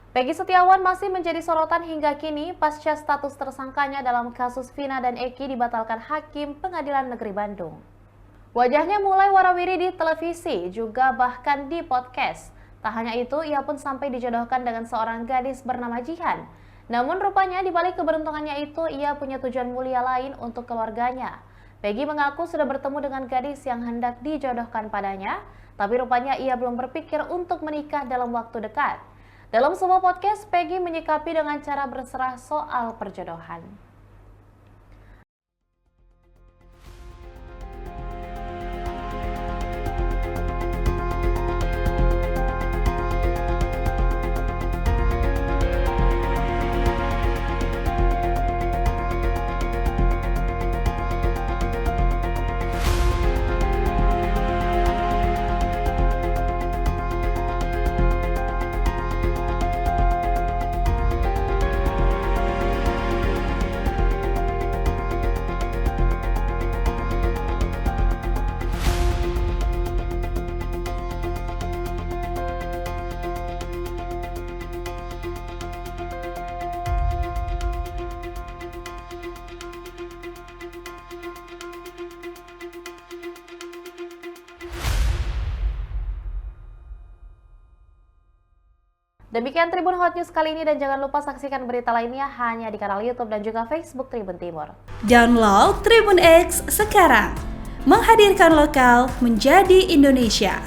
Peggy Setiawan masih menjadi sorotan hingga kini pasca status tersangkanya dalam kasus Vina dan Eki dibatalkan Hakim Pengadilan Negeri Bandung. Wajahnya mulai warawiri di televisi, juga bahkan di podcast. Tak hanya itu, ia pun sampai dijodohkan dengan seorang gadis bernama Jihan. Namun rupanya di balik keberuntungannya itu, ia punya tujuan mulia lain untuk keluarganya. Peggy mengaku sudah bertemu dengan gadis yang hendak dijodohkan padanya, tapi rupanya ia belum berpikir untuk menikah dalam waktu dekat. Dalam sebuah podcast, Peggy menyikapi dengan cara berserah soal perjodohan. Demikian Tribun Hot News kali ini, dan jangan lupa saksikan berita lainnya hanya di kanal YouTube dan juga Facebook Tribun Timur. Download Tribun X sekarang, menghadirkan lokal menjadi Indonesia.